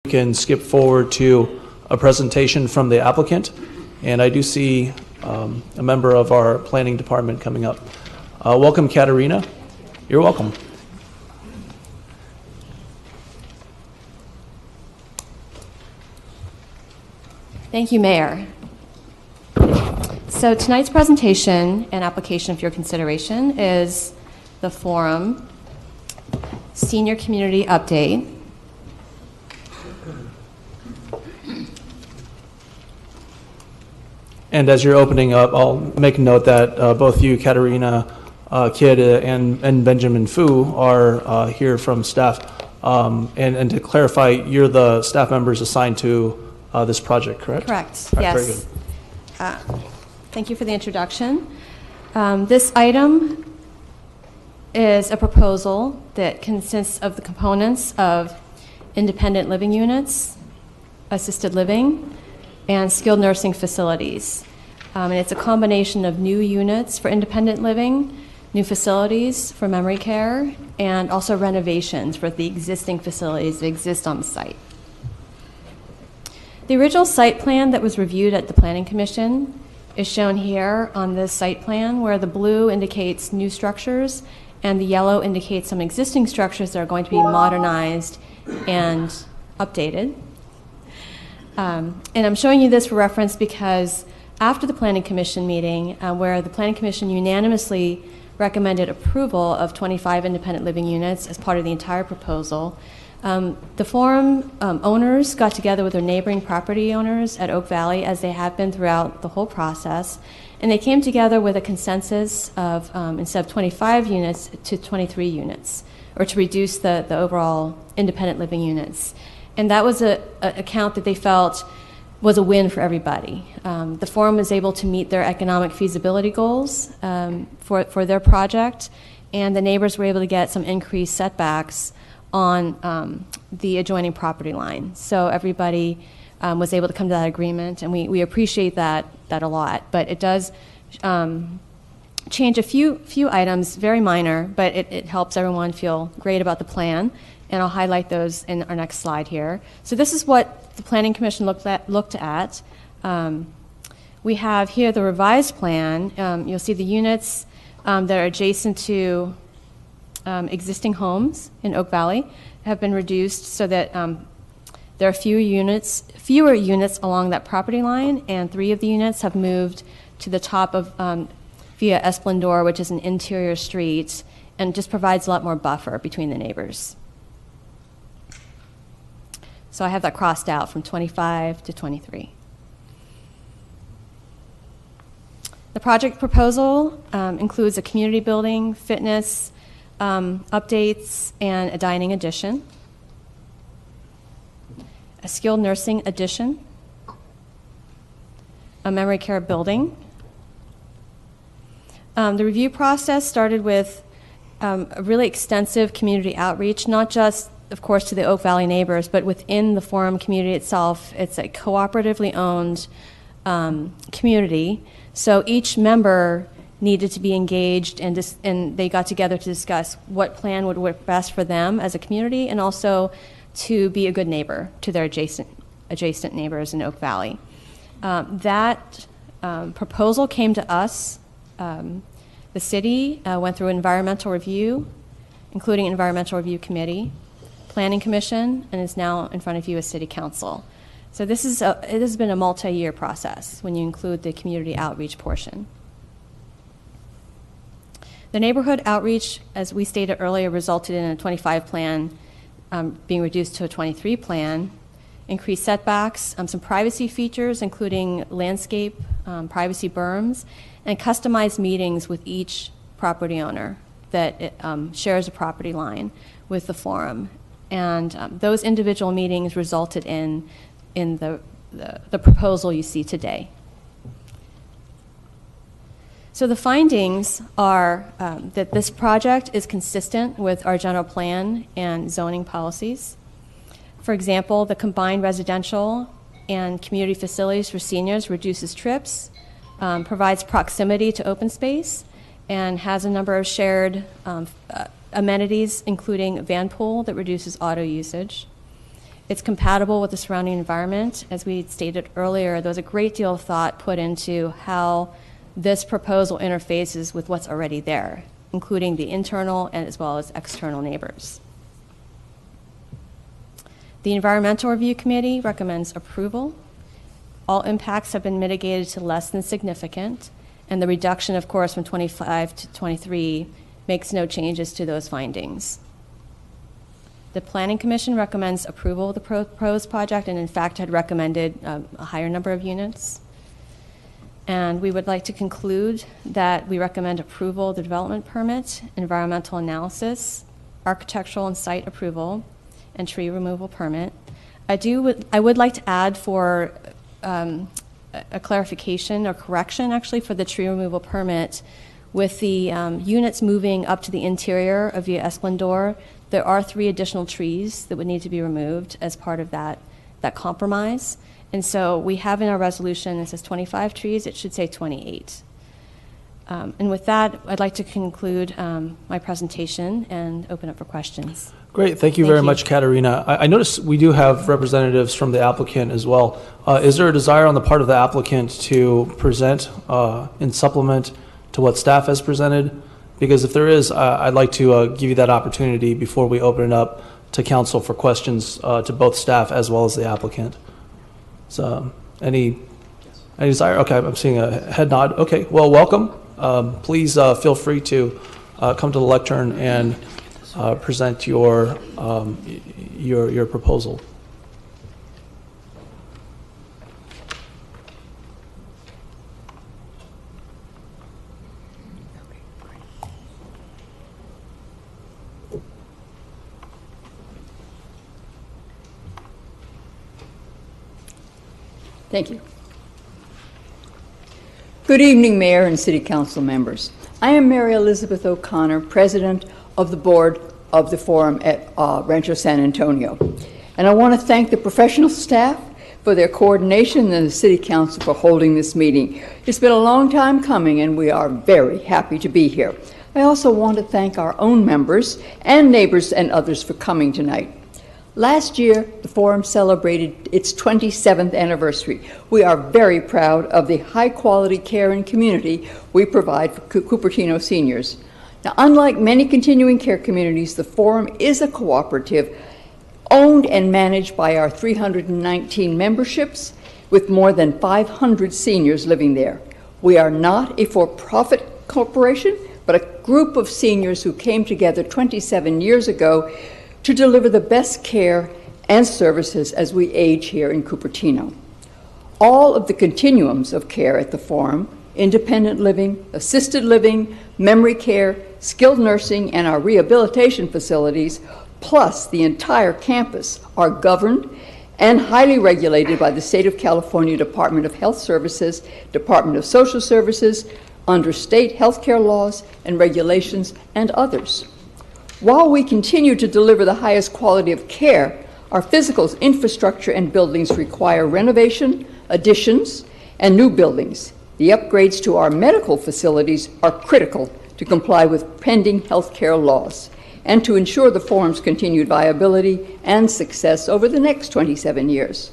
can skip forward to a presentation from the applicant. And I do see a member of our planning department coming up. Welcome, Katerina. You're welcome. Thank you, Mayor. So tonight's presentation and application for your consideration is the Forum Senior Community Update. And as you're opening up, I'll make a note that both you, Katerina Kidd and Benjamin Fu are here from staff. And to clarify, you're the staff members assigned to this project, correct? Correct, Right, yes. very good. Thank you for the introduction. This item is a proposal that consists of the components of independent living units, assisted living, and skilled nursing facilities. And it's a combination of new units for independent living, new facilities for memory care, and also renovations for the existing facilities that exist on the site. The original site plan that was reviewed at the Planning Commission is shown here on this site plan, where the blue indicates new structures and the yellow indicates some existing structures that are going to be modernized and updated. And I'm showing you this for reference because after the Planning Commission meeting, where the Planning Commission unanimously recommended approval of 25 independent living units as part of the entire proposal, the Forum owners got together with their neighboring property owners at Oak Valley, as they have been throughout the whole process, and they came together with a consensus of, instead of 25 units, to 23 units, or to reduce the overall independent living units. And that was a count that they felt was a win for everybody. The Forum was able to meet their economic feasibility goals for their project, and the neighbors were able to get some increased setbacks on the adjoining property line. So everybody was able to come to that agreement, and we appreciate that a lot. But it does change a few items, very minor, but it helps everyone feel great about the plan. And I'll highlight those in our next slide here. So this is what the Planning Commission looked at. We have here the revised plan. You'll see the units that are adjacent to existing homes in Oak Valley have been reduced so that there are fewer units along that property line, and 3 of the units have moved to the top of via Esplendor, which is an interior street, and just provides a lot more buffer between the neighbors. So I have that crossed out from 25 to 23. The project proposal includes a community building, fitness, updates, and a dining addition, a skilled nursing addition, a memory care building. The review process started with a really extensive community outreach, not just, of course, to the Oak Valley neighbors, but within the Forum community itself. It's a cooperatively owned community, so each member needed to be engaged, and they got together to discuss what plan would work best for them as a community, and also to be a good neighbor to their adjacent neighbors in Oak Valley. That proposal came to us. The city went through an environmental review, including an environmental review committee, Planning Commission, and is now in front of you as City Council. So it has been a multi-year process when you include the community outreach portion. The neighborhood outreach, as we stated earlier, resulted in a 25 plan being reduced to a 23 plan, increased setbacks, some privacy features, including landscape, privacy berms, and customized meetings with each property owner that shares a property line with the Forum. And those individual meetings resulted in the proposal you see today. So the findings are that this project is consistent with our general plan and zoning policies. For example, the combined residential and community facilities for seniors reduces trips, provides proximity to open space, and has a number of shared amenities, including a van pool that reduces auto usage. It's compatible with the surrounding environment. As we stated earlier, there was a great deal of thought put into how this proposal interfaces with what's already there, including the internal and as well as external neighbors. The Environmental Review Committee recommends approval. All impacts have been mitigated to less than significant, and the reduction, of course, from 25 to 23 makes no changes to those findings. The Planning Commission recommends approval of the proposed project, and in fact had recommended a higher number of units. And we would like to conclude that we recommend approval of the development permit, environmental analysis, architectural and site approval, and tree removal permit. I would like to add for a clarification or correction, actually, for the tree removal permit. With the units moving up to the interior of Via Esplendor, there are 3 additional trees that would need to be removed as part of that compromise. And so we have in our resolution, it says 25 trees, it should say 28. And with that, I'd like to conclude my presentation and open up for questions. Great, thank you very much, Katerina. I notice we do have representatives from the applicant as well. Is there a desire on the part of the applicant to present in supplement to what staff has presented? Because if there is, I'd like to give you that opportunity before we open it up to council for questions to both staff as well as the applicant. So, any desire? Okay, I'm seeing a head nod. Okay, well, welcome. Please feel free to come to the lectern and present your proposal. Thank you. Good evening, Mayor and City Council members. I am Mary Elizabeth O'Connor, President of the Board of the Forum at Rancho San Antonio. And I want to thank the professional staff for their coordination and the City Council for holding this meeting. It's been a long time coming, and we are very happy to be here. I also want to thank our own members and neighbors and others for coming tonight. Last year, the Forum celebrated its 27th anniversary. We are very proud of the high-quality care and community we provide for Cupertino seniors. Now, unlike many continuing care communities, the Forum is a cooperative owned and managed by our 319 memberships with more than 500 seniors living there. We are not a for-profit corporation, but a group of seniors who came together 27 years ago to deliver the best care and services as we age here in Cupertino. All of the continuums of care at the Forum, independent living, assisted living, memory care, skilled nursing, and our rehabilitation facilities, plus the entire campus, are governed and highly regulated by the State of California Department of Health Services, Department of Social Services, under state healthcare laws and regulations, and others. While we continue to deliver the highest quality of care, our physical infrastructure and buildings require renovation, additions, and new buildings. The upgrades to our medical facilities are critical to comply with pending healthcare laws and to ensure the Forum's continued viability and success over the next 27 years.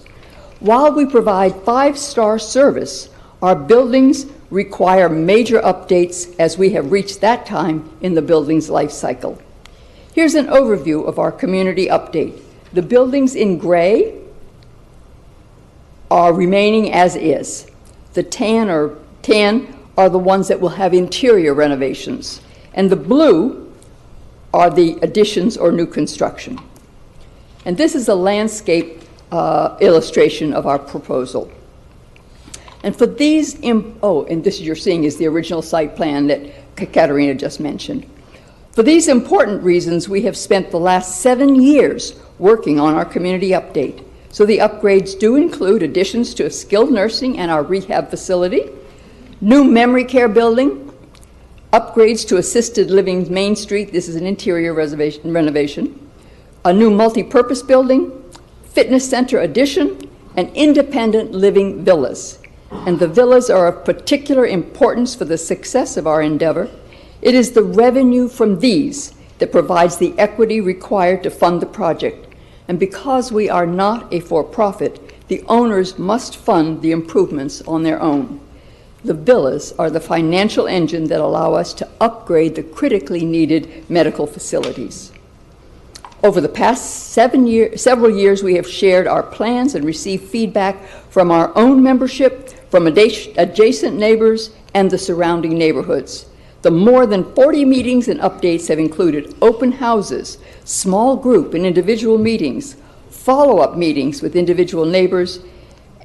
While we provide 5-star service, our buildings require major updates as we have reached that time in the building's life cycle. Here's an overview of our community update. The buildings in gray are remaining as is. The tan are the ones that will have interior renovations, and the blue are the additions or new construction. And this is a landscape illustration of our proposal. And for these, and this you're seeing is the original site plan that Katerina just mentioned. For these important reasons, we have spent the last 7 years working on our community update. So the upgrades do include additions to a skilled nursing and our rehab facility, new memory care building, upgrades to assisted living Main Street, this is an interior renovation, a new multi-purpose building, fitness center addition, and independent living villas. And the villas are of particular importance for the success of our endeavor. It is the revenue from these that provides the equity required to fund the project. And because we are not a for-profit, the owners must fund the improvements on their own. The villas are the financial engine that allow us to upgrade the critically needed medical facilities. Over the past several years, we have shared our plans and received feedback from our own membership, from adjacent neighbors, and the surrounding neighborhoods. The more than 40 meetings and updates have included open houses, small group and individual meetings, follow-up meetings with individual neighbors,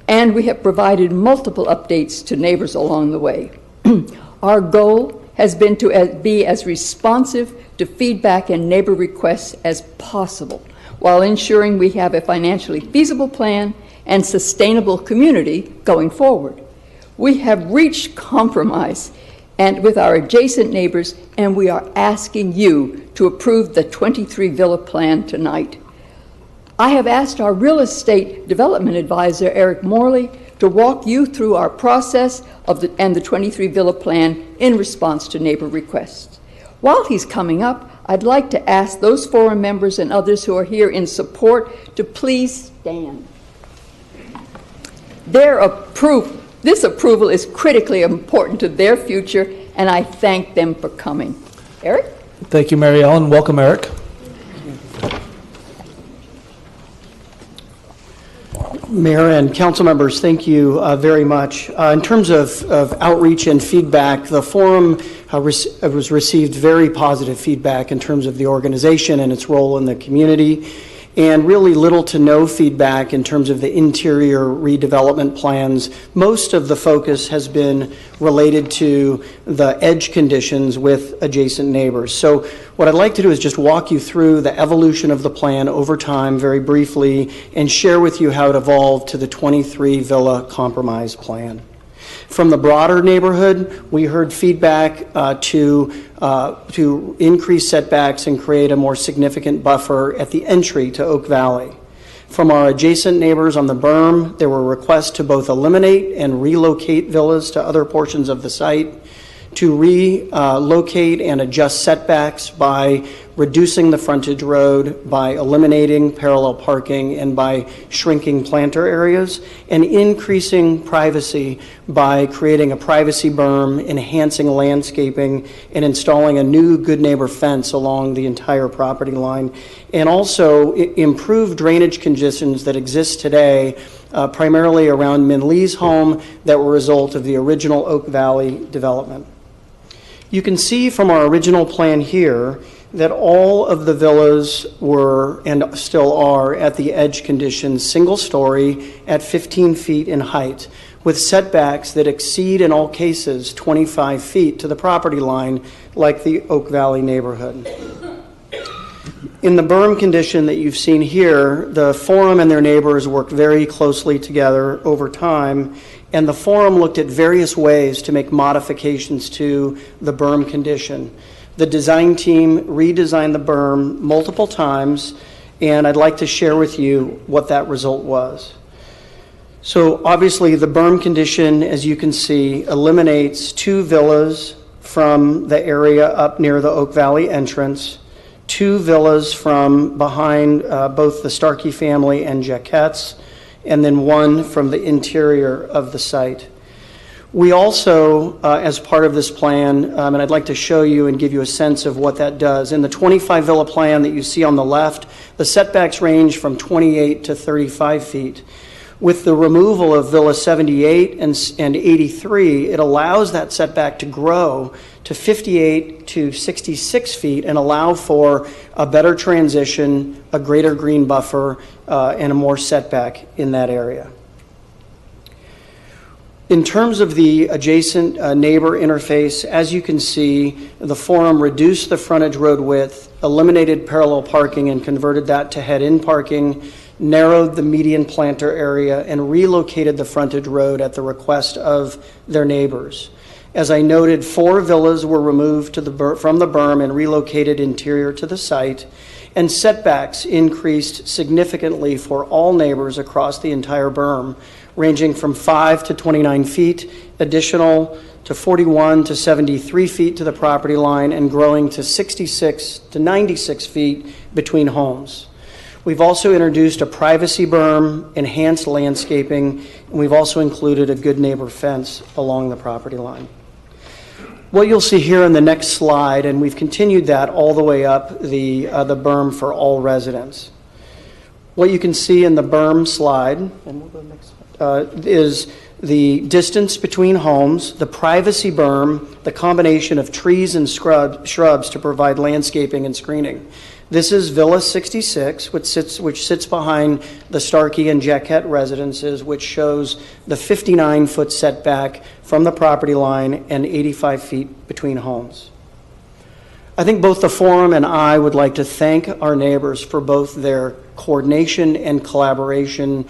and we have provided multiple updates to neighbors along the way. Our goal has been to be as responsive to feedback and neighbor requests as possible, while ensuring we have a financially feasible plan and sustainable community going forward. We have reached compromise and with our adjacent neighbors, and we are asking you to approve the 23 Villa plan tonight. I have asked our real estate development advisor, Eric Morley, to walk you through our process and the 23 Villa plan in response to neighbor requests. While he's coming up, I'd like to ask those forum members and others who are here in support to please stand. This approval is critically important to their future, and I thank them for coming. Eric? Thank you, Mary Ellen. Welcome, Eric. Mayor and council members, thank you very much. In terms of outreach and feedback, the forum was received very positive feedback in terms of the organization and its role in the community, and really little to no feedback in terms of the interior redevelopment plans. Most of the focus has been related to the edge conditions with adjacent neighbors. So what I'd like to do is just walk you through the evolution of the plan over time very briefly and share with you how it evolved to the 23 Villa Compromise Plan. From the broader neighborhood, we heard feedback to increase setbacks and create a more significant buffer at the entry to Oak Valley. From our adjacent neighbors on the berm, there were requests to both eliminate and relocate villas to other portions of the site, to relocate and adjust setbacks by reducing the frontage road, by eliminating parallel parking, and by shrinking planter areas, and increasing privacy by creating a privacy berm, enhancing landscaping, and installing a new good neighbor fence along the entire property line, and also improve drainage conditions that exist today, primarily around Min Lee's home, that were a result of the original Oak Valley development. You can see from our original plan here that all of the villas were and still are at the edge conditions, single story at 15 feet in height, with setbacks that exceed in all cases 25 feet to the property line, like the Oak Valley neighborhood. In the berm condition that you've seen here, the forum and their neighbors worked very closely together over time, and the forum looked at various ways to make modifications to the berm condition. The design team redesigned the berm multiple times, and I'd like to share with you what that result was. So obviously the berm condition, as you can see, eliminates 2 villas from the area up near the Oak Valley entrance, 2 villas from behind both the Starkey family and Jaquette's, and then 1 from the interior of the site. We also, as part of this plan, and I'd like to show you and give you a sense of what that does. In the 25 villa plan that you see on the left, the setbacks range from 28 to 35 feet. With the removal of Villa 78 and 83, it allows that setback to grow to 58 to 66 feet and allow for a better transition, a greater green buffer, and a more setback in that area. In terms of the adjacent neighbor interface, as you can see, the forum reduced the frontage road width, eliminated parallel parking and converted that to head-in parking, narrowed the median planter area, and relocated the frontage road at the request of their neighbors. As I noted, 4 villas were removed from the berm and relocated interior to the site, and setbacks increased significantly for all neighbors across the entire berm, ranging from 5 to 29 feet, additional to 41 to 73 feet to the property line, and growing to 66 to 96 feet between homes. We've also introduced a privacy berm, enhanced landscaping, and we've also included a good neighbor fence along the property line. What you'll see here in the next slide, and we've continued that all the way up the berm for all residents. What you can see in the berm slide, and we'll go next, is the distance between homes, the privacy berm, the combination of trees and shrubs to provide landscaping and screening. This is Villa 66, which sits behind the Starkey and Jaquette residences, which shows the 59-foot setback from the property line and 85 feet between homes. I think both the forum and I would like to thank our neighbors for both their coordination and collaboration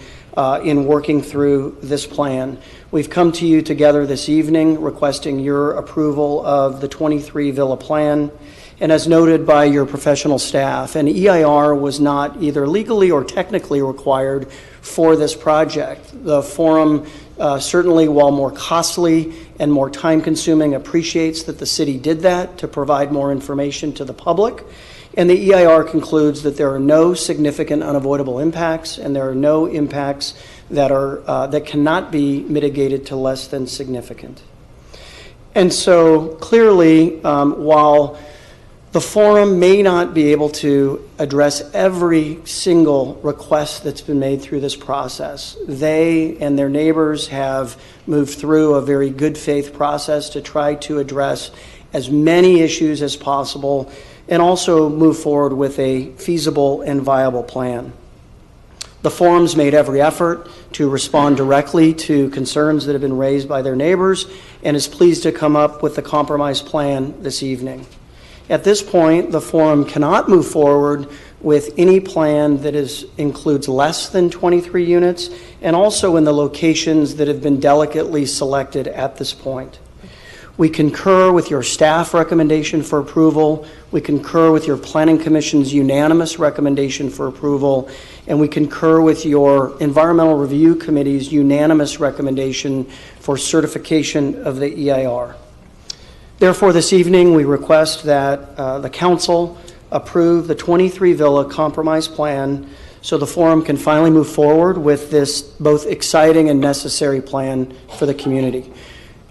in working through this plan. We've come to you together this evening requesting your approval of the 23 Villa plan. And as noted by your professional staff, an EIR was not either legally or technically required for this project. The forum certainly, while more costly and more time-consuming, appreciates that the city did that to provide more information to the public. And the EIR concludes that there are no significant unavoidable impacts, and there are no impacts that cannot be mitigated to less than significant. And so clearly, while the forum may not be able to address every single request that's been made through this process, they and their neighbors have moved through a very good faith process to try to address as many issues as possible and also move forward with a feasible and viable plan. The forum's made every effort to respond directly to concerns that have been raised by their neighbors and is pleased to come up with the compromise plan this evening. At this point, the forum cannot move forward with any plan that includes less than 23 units and also in the locations that have been delicately selected at this point. We concur with your staff recommendation for approval. We concur with your Planning Commission's unanimous recommendation for approval. And we concur with your Environmental Review Committee's unanimous recommendation for certification of the EIR. Therefore, this evening, we request that the council approve the 23 Villa compromise plan so the forum can finally move forward with this both exciting and necessary plan for the community.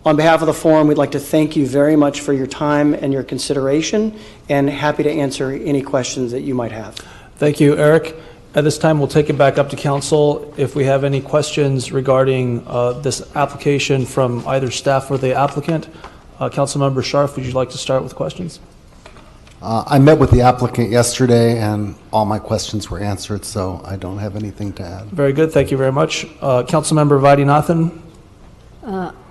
On behalf of the forum, we'd like to thank you very much for your time and your consideration, and happy to answer any questions that you might have. Thank you, Eric. At this time, we'll take it back up to council. If we have any questions regarding this application from either staff or the applicant, Councilmember Scharf, would you like to start with questions? I met with the applicant yesterday, and all my questions were answered, so I don't have anything to add. Very good. Thank you very much. Councilmember Vaidyanathan?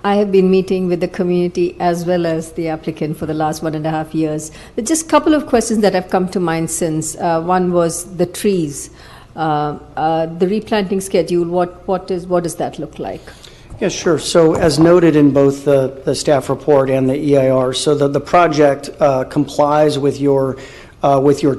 I have been meeting with the community as well as the applicant for the last 1.5 years. There's just a couple of questions that have come to mind since. One was the trees. The replanting schedule, what does that look like? Yeah, sure. So as noted in both the staff report and the EIR, so the project complies with your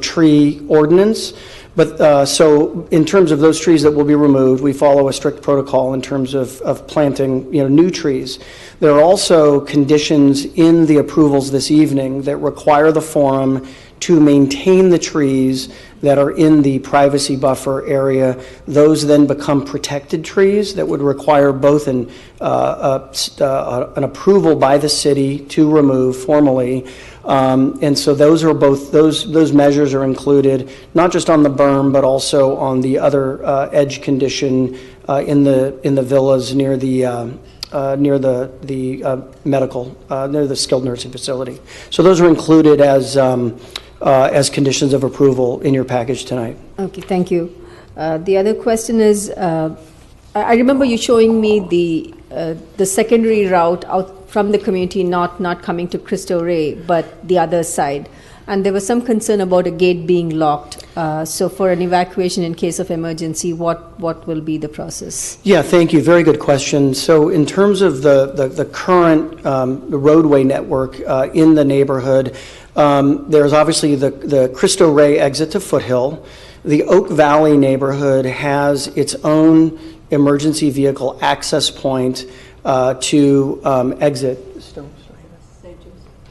tree ordinance. But so in terms of those trees that will be removed, we follow a strict protocol in terms of planting new trees. There are also conditions in the approvals this evening that require the forum to maintain the trees that are in the privacy buffer area. Those then become protected trees that would require both an approval by the city to remove formally. And so those are both, those measures are included, not just on the berm, but also on the other edge condition in the villas near the medical, near the skilled nursing facility. So those are included as conditions of approval in your package tonight. Okay, thank you. The other question is, I remember you showing me the secondary route out from the community, not coming to Cristo Rey, but the other side. And there was some concern about a gate being locked. So for an evacuation in case of emergency, what will be the process? Yeah, thank you. Very good question. So in terms of the current roadway network in the neighborhood, there's obviously the Cristo Rey exit to Foothill. The Oak Valley neighborhood has its own emergency vehicle access point to exit.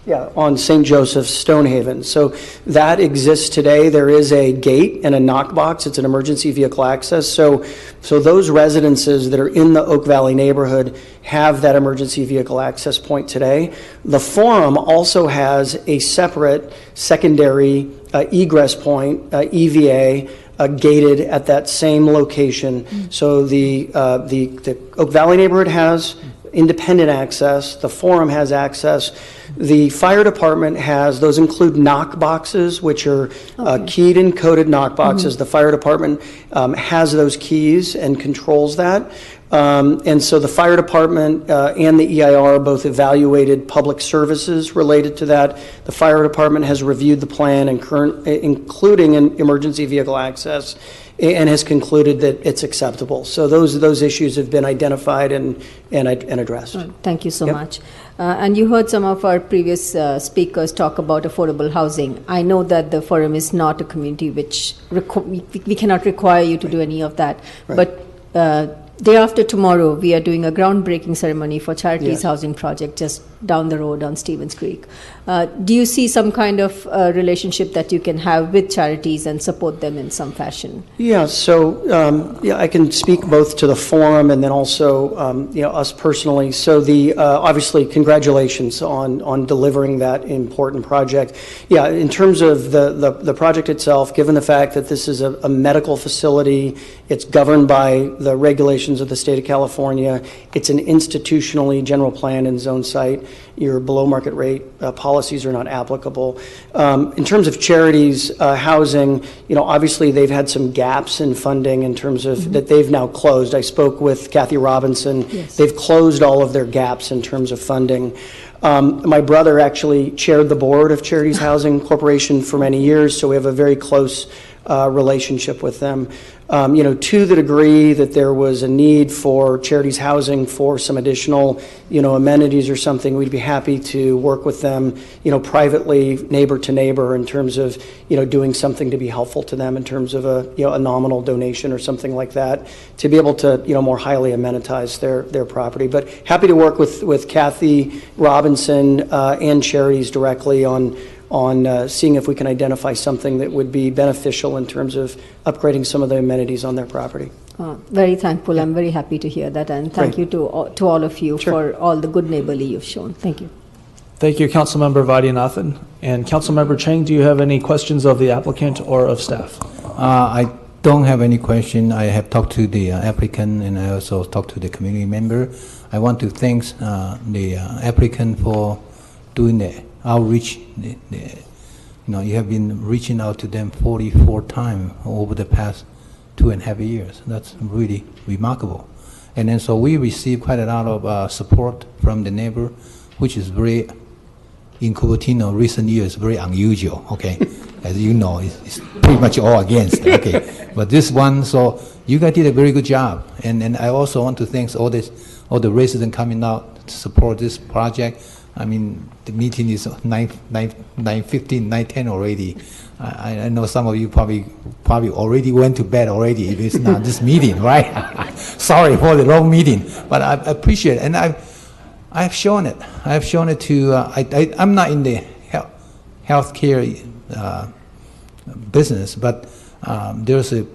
Yeah, on St. Joseph's, Stonehaven. So that exists today. There is a gate and a knock box. It's an emergency vehicle access. So those residences that are in the Oak Valley neighborhood have that emergency vehicle access point today. The Forum also has a separate secondary egress point, EVA, gated at that same location. So the Oak Valley neighborhood has independent access. The Forum has access. The fire department has, those include knock boxes, which are keyed and coded knock boxes. The fire department has those keys and controls that. And so the fire department and the EIR both evaluated public services related to that. The fire department has reviewed the plan, including an emergency vehicle access, and has concluded that it's acceptable. So those issues have been identified and addressed. Thank you so Yep. much. And you heard some of our previous speakers talk about affordable housing. I know that the Forum is not a community which we cannot require you to do any of that. Right. But day after tomorrow, we are doing a groundbreaking ceremony for Charities Yes. Housing Project just down the road on Stevens Creek. Do you see some kind of relationship that you can have with charities and support them in some fashion? Yeah, so I can speak both to the Forum and then also us personally. So obviously congratulations on delivering that important project. Yeah, in terms of the project itself, given the fact that this is a medical facility, it's governed by the regulations of the state of California. It's an institutionally general plan and zone site. Your below market rate policies are not applicable. In terms of charities housing, obviously they've had some gaps in funding in terms of that they've now closed. I spoke with Kathy Robinson. Yes. They've closed all of their gaps in terms of funding. My brother actually chaired the board of Charities Housing Corporation for many years, so we have a very close relationship with them. To the degree that there was a need for charities housing for some additional, amenities or something, we'd be happy to work with them, privately, neighbor to neighbor, in terms of, doing something to be helpful to them in terms of a nominal donation or something like that, to be able to, more highly amenitize their property. But happy to work with Kathy Robinson and charities directly on seeing if we can identify something that would be beneficial in terms of upgrading some of the amenities on their property. Very thankful. I'm very happy to hear that, and thank Great. you to all of you Sure. for all the good neighborly you've shown. Thank you. Thank you, Councilmember Vaidyanathan. And Councilmember Chang, do you have any questions of the applicant or of staff? I don't have any question. I have talked to the applicant, and I also talked to the community member. I want to thank the applicant for doing the outreach. You have been reaching out to them 44 times over the past 2.5 years. That's really remarkable. And then so we received quite a lot of support from the neighbor, which is very, in Cupertino, recent years, very unusual, okay? As you know, it's pretty much all against, okay? But this one, so you guys did a very good job. And I also want to thank all the residents coming out to support this project. I mean, the meeting is 9:15, 9:10 already. I know some of you probably already went to bed already if it's not this meeting, right? Sorry for the long meeting, but I appreciate it. And I've shown it. I've shown it to, I'm not in the healthcare business, but there's a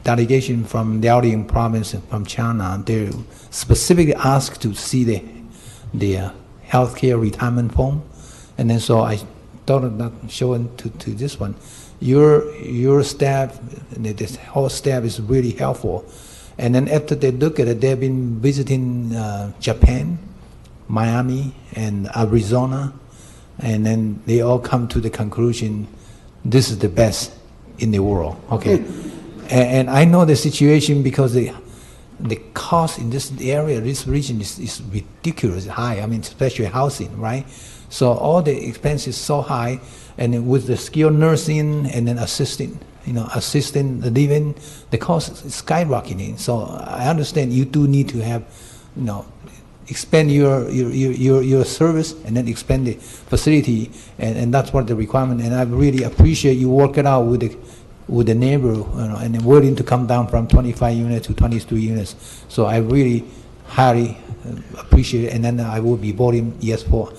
delegation from Liaoning province from China. They're specifically asked to see the healthcare retirement home, and then so I thought of not showing to this one. Your staff, this whole staff is really helpful. And then after they look at it, they've been visiting Japan, Miami, and Arizona, and then they all come to the conclusion, this is the best in the world. Okay, and I know the situation because the cost in this area, this region is ridiculously high. I mean, especially housing, right? So all the expenses so high, and then with the skilled nursing and then assisting living, the cost is skyrocketing. So I understand you do need to have, expand your service and then expand the facility, and that's what the requirement. And I really appreciate you work it out with the neighbor, and willing to come down from 25 units to 23 units. So I really highly appreciate it, and then I will be voting yes for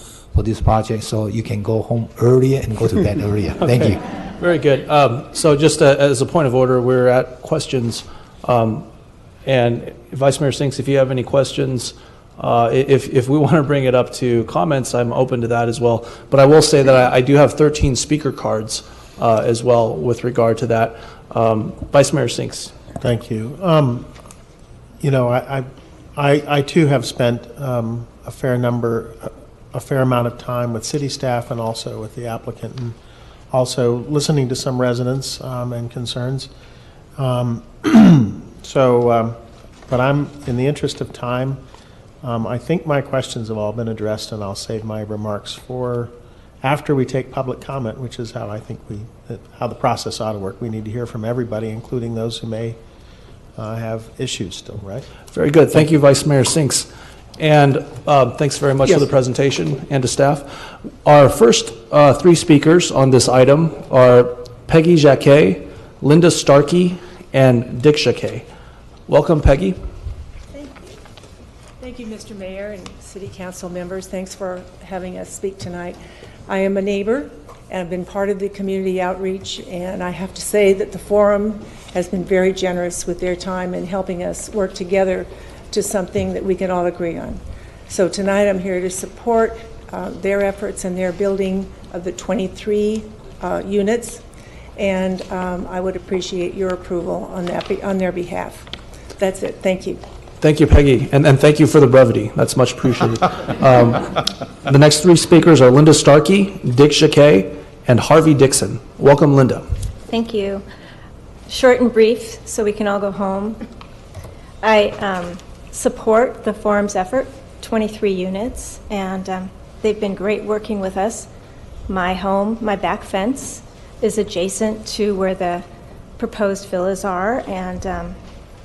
this project, so you can go home earlier and go to bed earlier. Thank you. Very good. So just as a point of order, we're at questions. And Vice Mayor Sinks, if you have any questions, if we want to bring it up to comments, I'm open to that as well. But I will say that I do have 13 speaker cards as well with regard to that. Vice Mayor Sinks. Thank you. You know, I too have spent a fair amount of time with city staff and also with the applicant, and also listening to some residents and concerns. But I'm, in the interest of time, I think my questions have all been addressed, and I'll save my remarks for after we take public comment, which is how I think how the process ought to work. We need to hear from everybody, including those who may have issues still, right? Very good. Thank you, Vice Mayor Sinks. And thanks very much for the presentation and to staff. Our first three speakers on this item are Peggy Jacquet, Linda Starkey, and Dick Jacquet. Welcome, Peggy. Thank you. Thank you, Mr. Mayor and City Council members. Thanks for having us speak tonight. I am a neighbor, and I've been part of the community outreach, and I have to say that the forum has been very generous with their time in helping us work together to something that we can all agree on. So tonight I'm here to support their efforts and their building of the 23 units, and I would appreciate your approval on their behalf. That's it. Thank you. Thank you, Peggy, and thank you for the brevity. That's much appreciated. The next three speakers are Linda Starkey, Dick Jacquet, and Harvey Dixon. Welcome, Linda. Thank you. Short and brief, so we can all go home. I support the forum's effort, 23 units, and they've been great working with us. My home, my back fence, is adjacent to where the proposed villas are, and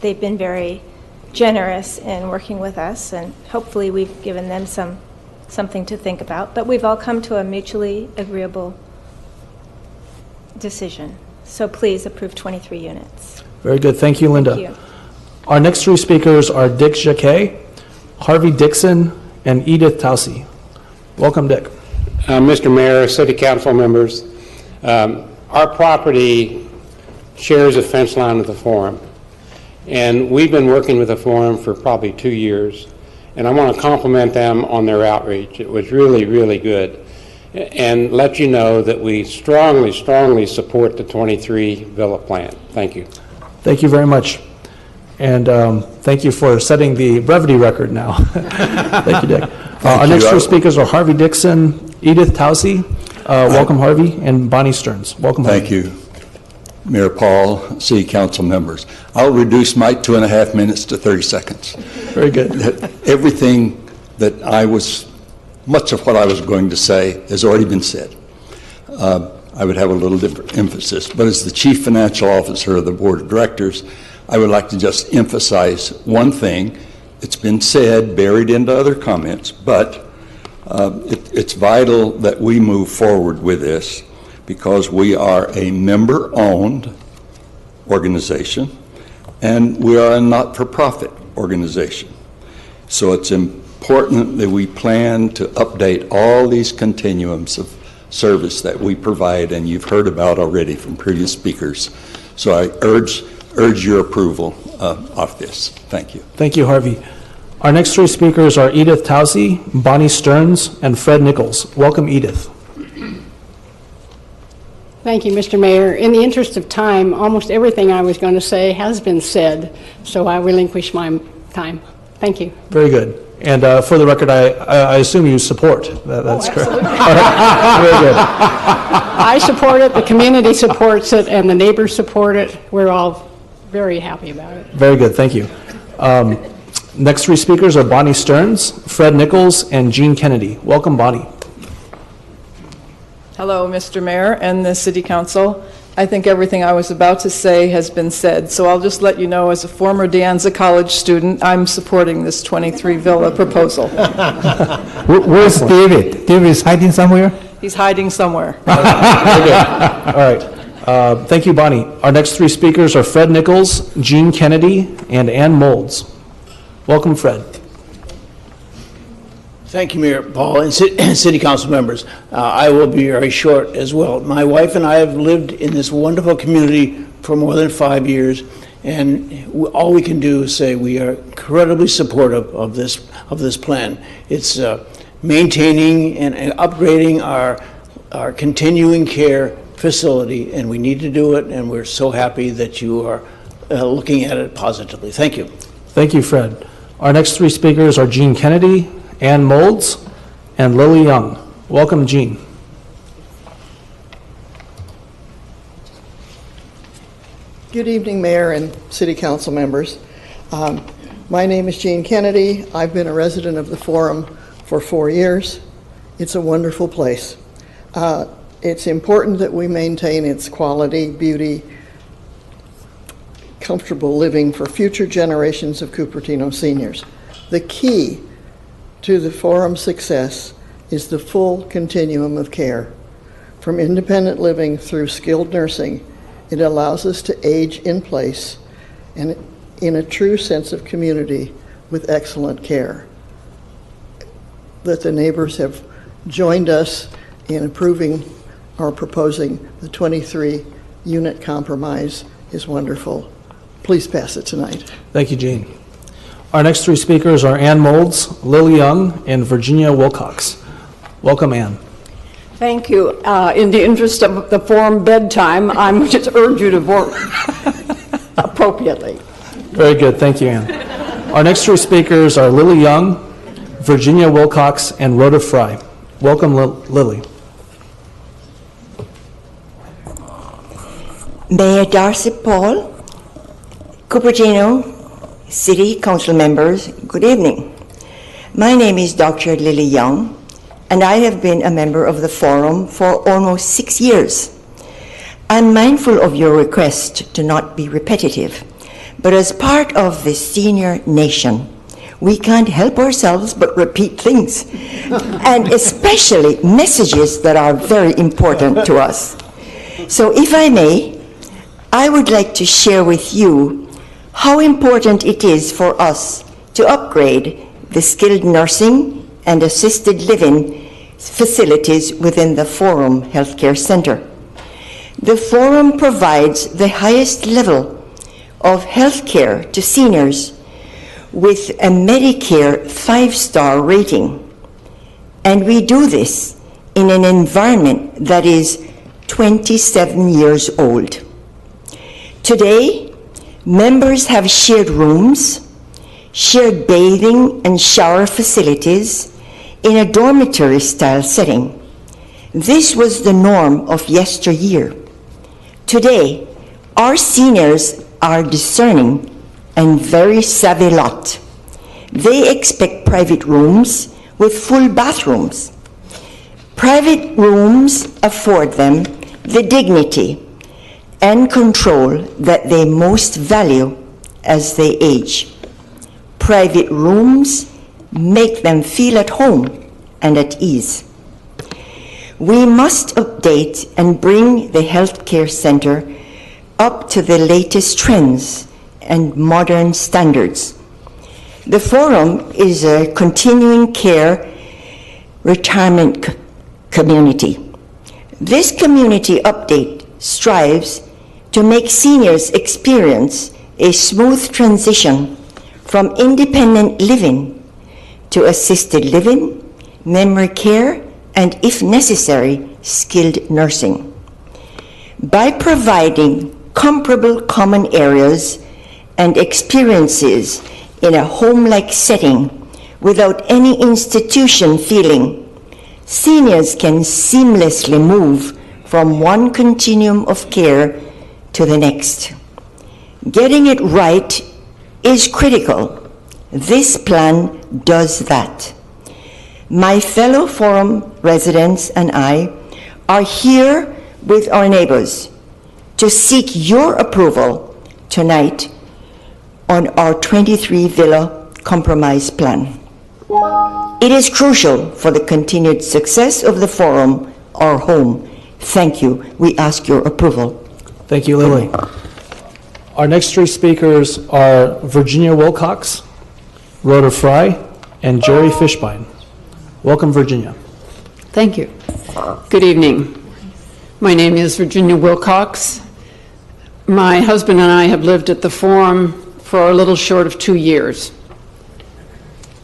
they've been very generous in working with us, and hopefully we've given them something to think about. But we've all come to a mutually agreeable decision. So please approve 23 units. Very good. Thank you, Linda. Thank you. Our next three speakers are Dick Jacquet, Harvey Dixon, and Edith Taussey. Welcome, Dick. Mr. Mayor, City Council members, our property shares a fence line with the forum, and we've been working with the forum for probably 2 years, and I want to compliment them on their outreach. It was really, really good, and let you know that we strongly, strongly support the 23 villa plan. Thank you. Thank you very much. And thank you for setting the brevity record now. Thank you, Dick. Our next two speakers are Harvey Dixon, Edith Taussey. Welcome, Harvey, and Bonnie Stearns. Welcome, Harvey. Thank you, Mayor Paul, City Council members. I'll reduce my 2.5 minutes to 30 seconds. Very good. Everything that much of what I was going to say has already been said. I would have a little different emphasis, but as the Chief Financial Officer of the Board of Directors, I would like to just emphasize one thing. It's been said, buried into other comments, but it's vital that we move forward with this because we are a member-owned organization and we are a not-for-profit organization. So it's important that we plan to update all these continuums of service that we provide and you've heard about already from previous speakers. So I urge your approval of this. Thank you. Thank you, Harvey. Our next three speakers are Edith Taussey, Bonnie Stearns, and Fred Nichols. Welcome, Edith. Thank you, Mr. Mayor. In the interest of time, almost everything I was going to say has been said, so I relinquish my time. Thank you. Very good. And for the record, I assume you support. That's correct. Very good. I support it, the community supports it, and the neighbors support it. We're all very happy about it. Very good. Thank you. Next three speakers are Bonnie Stearns, Fred Nichols, and Jean Kennedy. Welcome, Bonnie. Hello, Mr. Mayor and the City Council. I think everything I was about to say has been said, so I'll just let you know, as a former De Anza College student, I'm supporting this 23 villa proposal. Where's David? David is hiding somewhere? He's hiding somewhere. All right. Thank you, Bonnie. Our next three speakers are Fred Nichols, Jean Kennedy, and Ann Molds. Welcome, Fred. Thank you, Mayor Paul, and City Council members. I will be very short as well. My wife and I have lived in this wonderful community for more than 5 years, and all we can do is say we are incredibly supportive of this plan. It's maintaining and upgrading our continuing care facility, and we need to do it, and we're so happy that you are looking at it positively. Thank you. Thank you, Fred. Our next three speakers are Gene Kennedy, Ann Molds, and Lily Young. Welcome, Gene. Good evening, Mayor and City Council members. My name is Gene Kennedy. I've been a resident of the Forum for 4 years. It's a wonderful place. It's important that we maintain its quality, beauty, comfortable living for future generations of Cupertino seniors. The key to the Forum's success is the full continuum of care. From independent living through skilled nursing, it allows us to age in place and in a true sense of community with excellent care. That the neighbors have joined us in approving or proposing the 23-unit compromise is wonderful. Please pass it tonight. Thank you, Gene. Our next three speakers are Ann Molds, Lily Young, and Virginia Wilcox. Welcome, Ann. Thank you. In the interest of the Forum bedtime, I'm just urge you to vote appropriately. Very good. Thank you, Ann. Our next three speakers are Lily Young, Virginia Wilcox, and Rhoda Fry. Welcome, Lily. Mayor Darcy Paul, Cupertino City Council members, good evening. My name is Dr. Lily Young, and I have been a member of the Forum for almost 6 years. I'm mindful of your request to not be repetitive, but as part of the senior nation, we can't help ourselves but repeat things, and especially messages that are very important to us. So if I may, I would like to share with you how important it is for us to upgrade the skilled nursing and assisted living facilities within the Forum Healthcare Center. The Forum provides the highest level of health care to seniors with a Medicare 5-star rating. And we do this in an environment that is 27 years old. Today, members have shared rooms, shared bathing and shower facilities in a dormitory-style setting. This was the norm of yesteryear. Today, our seniors are discerning and very savvy lot. They expect private rooms with full bathrooms. Private rooms afford them the dignity and control that they most value as they age. Private rooms make them feel at home and at ease. We must update and bring the healthcare center up to the latest trends and modern standards. The Forum is a continuing care retirement community. This community update strives to make seniors experience a smooth transition from independent living to assisted living, memory care, and if necessary, skilled nursing. By providing comparable common areas and experiences in a home-like setting without any institution feeling, seniors can seamlessly move from one continuum of care to the next. Getting it right is critical. This plan does that. My fellow Forum residents and I are here with our neighbors to seek your approval tonight on our 23 Villa Compromise Plan. It is crucial for the continued success of the Forum, our home. Thank you. We ask your approval. Thank you, Lily. Our next three speakers are Virginia Wilcox, Rhoda Fry, and Jerry Fishbein. Welcome, Virginia. Thank you. Good evening. My name is Virginia Wilcox. My husband and I have lived at the Forum for a little short of 2 years.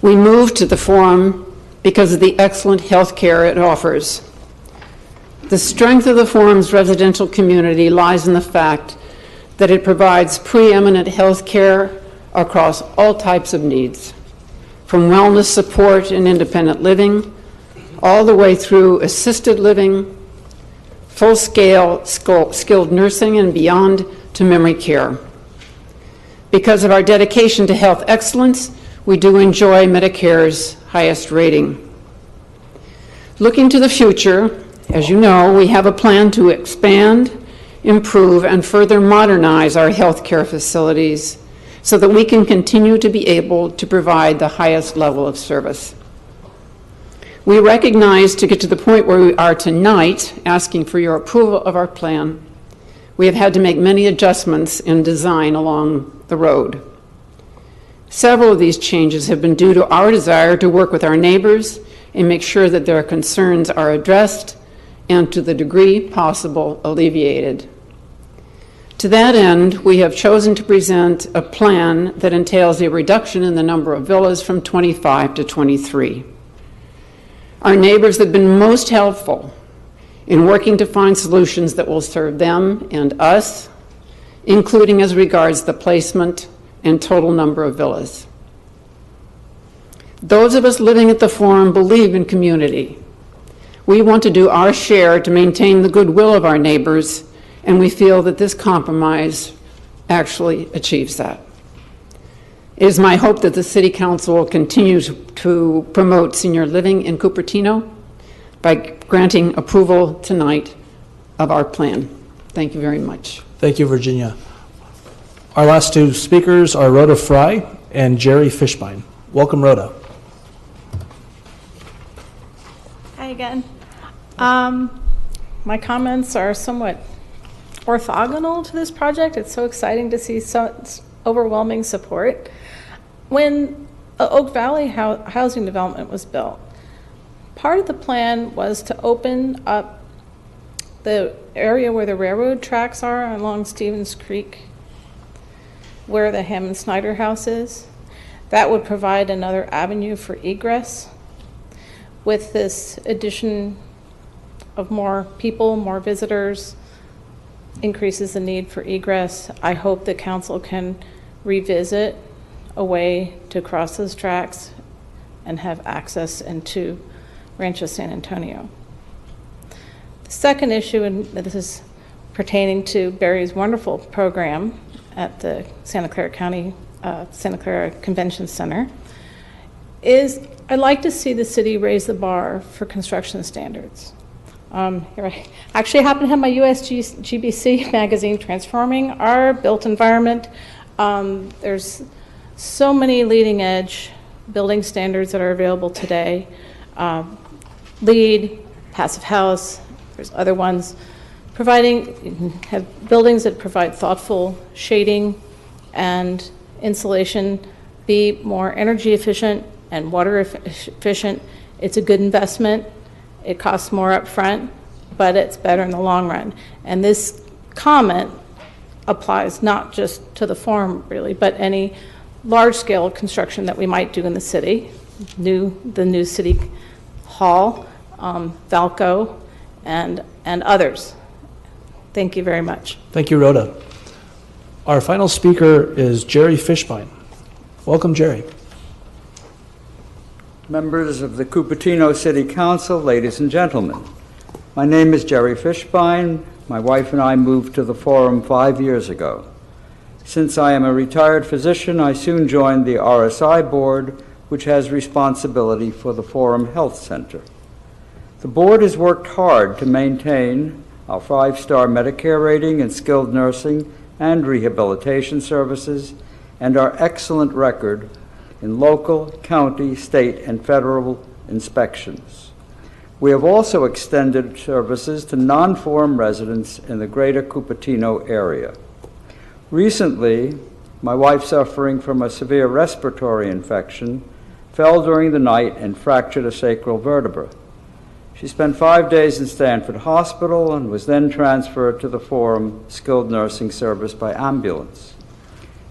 We moved to the Forum because of the excellent health care it offers. The strength of the Forum's residential community lies in the fact that it provides preeminent health care across all types of needs, from wellness support and independent living, all the way through assisted living, full-scale skilled nursing, and beyond to memory care. Because of our dedication to health excellence, we do enjoy Medicare's highest rating. Looking to the future, as you know, we have a plan to expand, improve, and further modernize our healthcare facilities so that we can continue to be able to provide the highest level of service. We recognize, to get to the point where we are tonight, asking for your approval of our plan, we have had to make many adjustments in design along the road. Several of these changes have been due to our desire to work with our neighbors and make sure that their concerns are addressed and, to the degree possible, alleviated. To that end, we have chosen to present a plan that entails a reduction in the number of villas from 25 to 23. Our neighbors have been most helpful in working to find solutions that will serve them and us, including as regards the placement and total number of villas. Those of us living at the Forum believe in community. We want to do our share to maintain the goodwill of our neighbors, and we feel that this compromise actually achieves that. It is my hope that the City Council will continue to promote senior living in Cupertino by granting approval tonight of our plan. Thank you very much. Thank you, Virginia. Our last two speakers are Rhoda Fry and Jerry Fishbein. Welcome, Rhoda. Hi again. My comments are somewhat orthogonal to this project. It's so exciting to see such overwhelming support. When Oak Valley housing development was built, part of the plan was to open up the area where the railroad tracks are along Stevens Creek, where the Hammond Snyder house is. That would provide another avenue for egress. With this addition of more people, more visitors, increases the need for egress. I hope the council can revisit a way to cross those tracks and have access into Rancho San Antonio. The second issue, and this is pertaining to Barry's wonderful program at the Santa Clara Convention Center, is I'd like to see the city raise the bar for construction standards. Here I actually happen to have my USGBC magazine, Transforming Our Built Environment. There's so many leading edge building standards that are available today. LEED, Passive House, there's other ones. Have buildings that provide thoughtful shading and insulation, be more energy efficient and water efficient. It's a good investment. It costs more up front, but it's better in the long run. And this comment applies not just to the Forum, really, but any large-scale construction that we might do in the city, the new City Hall, Valco, and others. Thank you very much. Thank you, Rhoda. Our final speaker is Jerry Fishbein. Welcome, Jerry. Members of the Cupertino City Council, ladies and gentlemen. My name is Jerry Fishbein. My wife and I moved to the Forum 5 years ago. Since I am a retired physician, I soon joined the RSI board, which has responsibility for the Forum Health Center. The board has worked hard to maintain our 5-star Medicare rating in skilled nursing and rehabilitation services, and our excellent record in local, county, state, and federal inspections. We have also extended services to non-Forum residents in the greater Cupertino area. Recently, my wife, suffering from a severe respiratory infection, fell during the night and fractured a sacral vertebra. She spent 5 days in Stanford Hospital and was then transferred to the Forum Skilled Nursing Service by ambulance.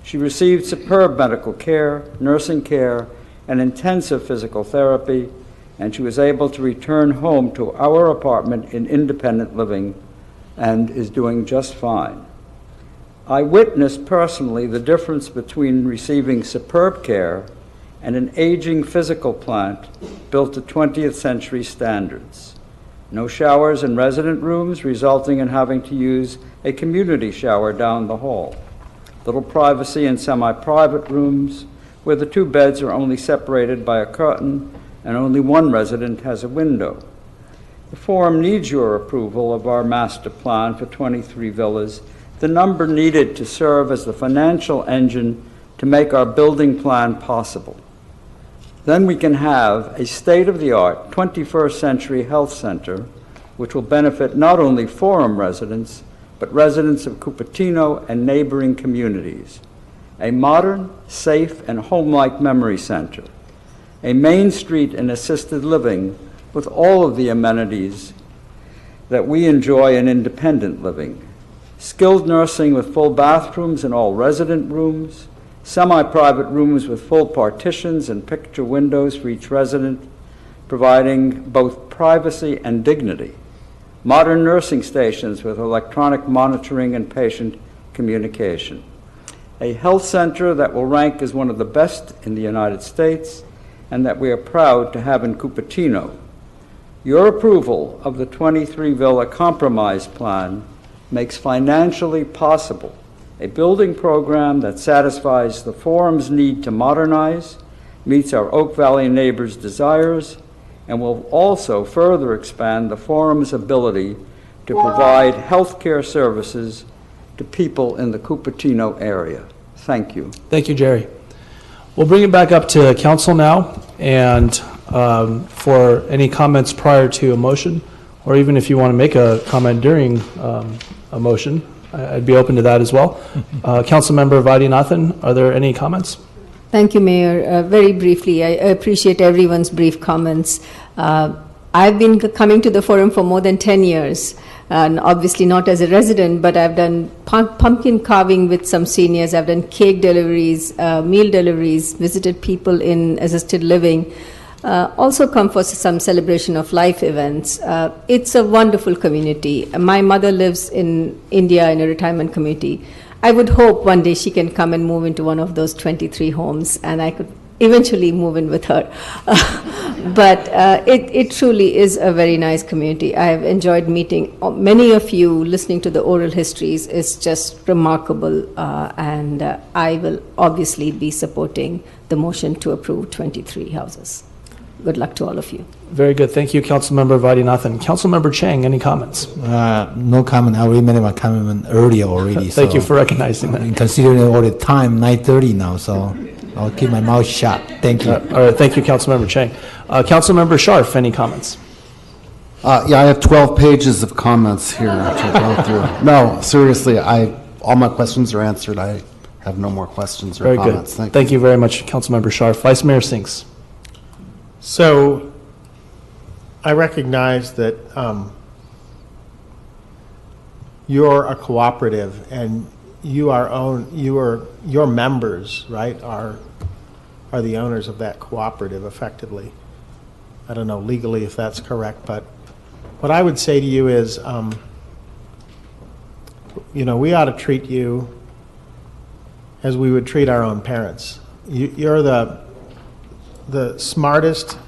She received superb medical care, nursing care, and intensive physical therapy, and she was able to return home to our apartment in independent living and is doing just fine. I witnessed personally the difference between receiving superb care and an aging physical plant built to 20th century standards. No showers in resident rooms, resulting in having to use a community shower down the hall. Little privacy in semi-private rooms where the two beds are only separated by a curtain and only one resident has a window. The Forum needs your approval of our master plan for 23 villas, the number needed to serve as the financial engine to make our building plan possible. Then we can have a state-of-the-art 21st century health center, which will benefit not only Forum residents, but residents of Cupertino and neighboring communities. A modern, safe, and home-like memory center. A Main Street and assisted living with all of the amenities that we enjoy in independent living. Skilled nursing with full bathrooms in all resident rooms, semi-private rooms with full partitions and picture windows for each resident, providing both privacy and dignity. Modern nursing stations with electronic monitoring and patient communication. A health center that will rank as one of the best in the United States and that we are proud to have in Cupertino. Your approval of the 23 Villa Compromise Plan makes financially possible a building program that satisfies the Forum's need to modernize, meets our Oak Valley neighbors' desires, and will also further expand the Forum's ability to provide health care services to people in the Cupertino area. Thank you. Thank you, Jerry. We'll bring it back up to council now, and for any comments prior to a motion, or even if you want to make a comment during a motion, I'd be open to that as well. Councilmember Vaidyanathan, are there any comments? Thank you, Mayor. Very briefly, I appreciate everyone's brief comments. I've been coming to the Forum for more than 10 years, and obviously not as a resident, but I've done pumpkin carving with some seniors. I've done cake deliveries, meal deliveries, visited people in assisted living. Also come for some celebration of life events. It's a wonderful community. My mother lives in India in a retirement community. I would hope one day she can come and move into one of those 23 homes, and I could eventually move in with her. But it truly is a very nice community. I have enjoyed meeting many of you. Listening to the oral histories is just remarkable, and I will obviously be supporting the motion to approve 23 houses. Good luck to all of you. Very good. Thank you, Councilmember Vaidyanathan. Councilmember Chang, any comments? No comment. I already made my comment earlier already. Thank you for recognizing that. And considering all the time, 9:30 now, so I'll keep my mouth shut. Thank you. All right. Thank you, Councilmember Chang. Councilmember Scharf, any comments? Yeah, I have 12 pages of comments here to go through. No, seriously, all my questions are answered. I have no more questions or Very comments. good. Thank you very much, Councilmember Scharf. Vice Mayor Sinks. So I recognize that you're a cooperative, and your members, right, are the owners of that cooperative effectively. I don't know legally if that's correct, but what I would say to you is, we ought to treat you as we would treat our own parents. You're the smartest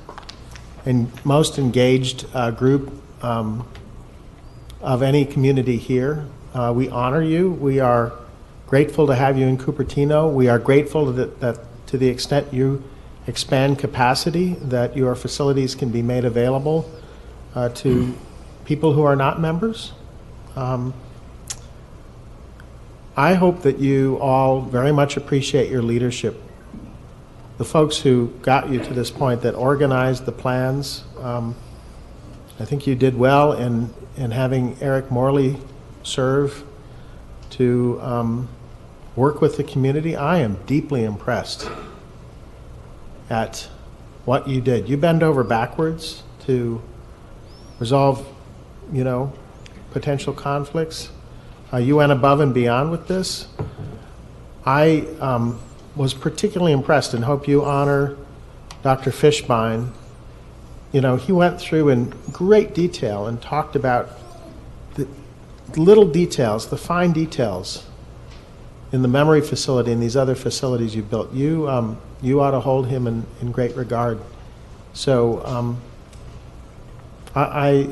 and most engaged group of any community here. We honor you. We are grateful to have you in Cupertino. We are grateful that to the extent you expand capacity, that your facilities can be made available to people who are not members. I hope that you all very much appreciate your leadership. The folks who got you to this point, that organized the plans, I think you did well in having Eric Morley serve to work with the community. I am deeply impressed at what you did. You bend over backwards to resolve, potential conflicts. You went above and beyond with this. I was particularly impressed and hope you honor Dr. Fishbein. He went through in great detail and talked about the little details, the fine details in the memory facility and these other facilities you built. You ought to hold him in great regard. So I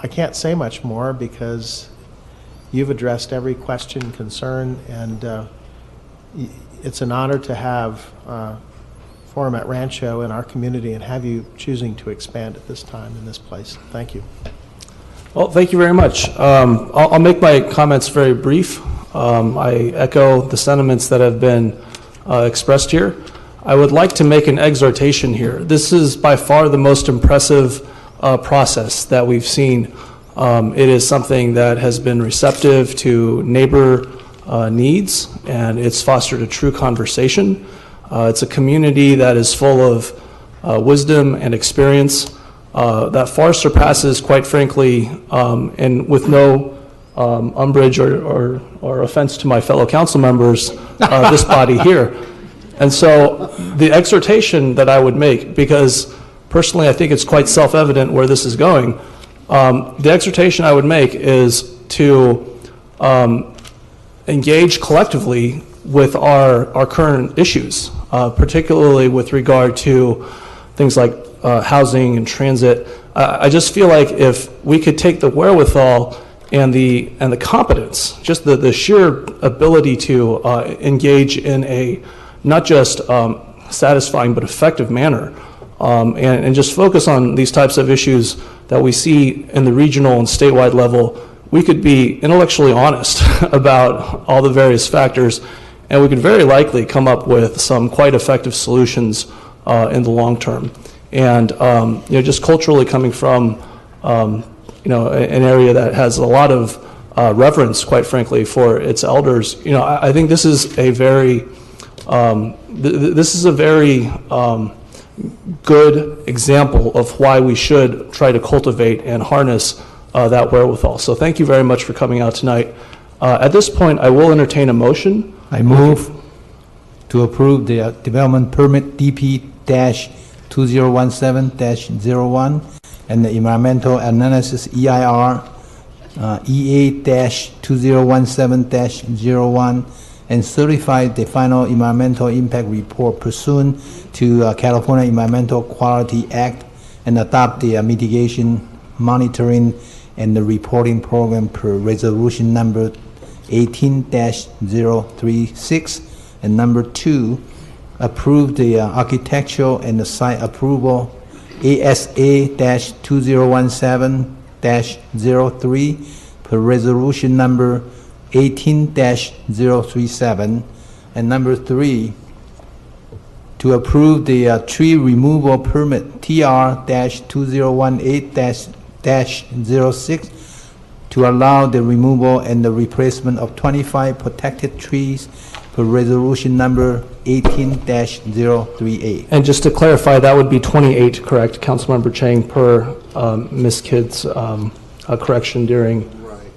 can't say much more because you've addressed every question, concern, and it's an honor to have Forum at Rancho in our community and have you choosing to expand at this time in this place. Thank you. Well, thank you very much. I'll make my comments very brief. I echo the sentiments that have been expressed here. I would like to make an exhortation here. This is by far the most impressive process that we've seen. It is something that has been receptive to neighbor needs, and it's fostered a true conversation. It's a community that is full of wisdom and experience that far surpasses, quite frankly, and with no umbrage or offense to my fellow council members, this body here. And so the exhortation that I would make, because personally I think it's quite self-evident where this is going, the exhortation I would make is to engage collectively with our current issues, particularly with regard to things like housing and transit. I just feel like if we could take the wherewithal and the competence, just the sheer ability to engage in a not just satisfying but effective manner, and just focus on these types of issues that we see in the regional and statewide level, we could be intellectually honest about all the various factors, and we could very likely come up with some quite effective solutions in the long term. And just culturally coming from an area that has a lot of reverence, quite frankly, for its elders, I think this is a very good example of why we should try to cultivate and harness that wherewithal. So thank you very much for coming out tonight. At this point, I will entertain a motion. I move to approve the development permit DP-2017-01 and the environmental analysis EIR EA-2017-01 and certify the final environmental impact report pursuant to California Environmental Quality Act and adopt the mitigation, monitoring, and the reporting program per resolution number 18-036, and number 2, approve the architectural and the site approval ASA-2017-03 per resolution number 18-037, and number 3, to approve the tree removal permit TR-2018-06 to allow the removal and the replacement of 25 protected trees per resolution number 18-038. And just to clarify, that would be 28, correct, Councilmember Chang, per Ms. Kidd's correction during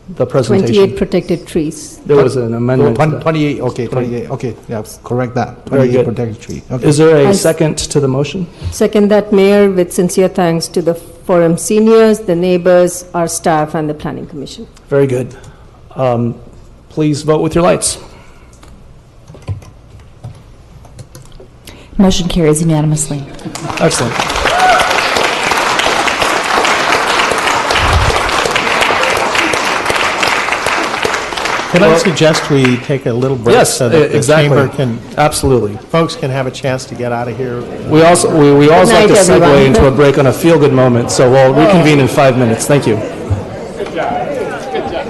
the presentation. 28 protected trees. There was an amendment. 28, okay, 28, okay, yeah, correct that. Very 28 good. protected tree. Okay. Is there a second to the motion? Second that, Mayor, with sincere thanks to the Forum seniors, the neighbors, our staff, and the Planning Commission. Very good. Please vote with your lights. Motion carries unanimously. Excellent. Can I suggest we take a little break Yes, so that the exactly. chamber can, absolutely, folks can have a chance to get out of here? We also like night, to segue everyone. into a break on a feel-good moment, so we'll reconvene in 5 minutes. Thank you. Good job. Good job. Good job.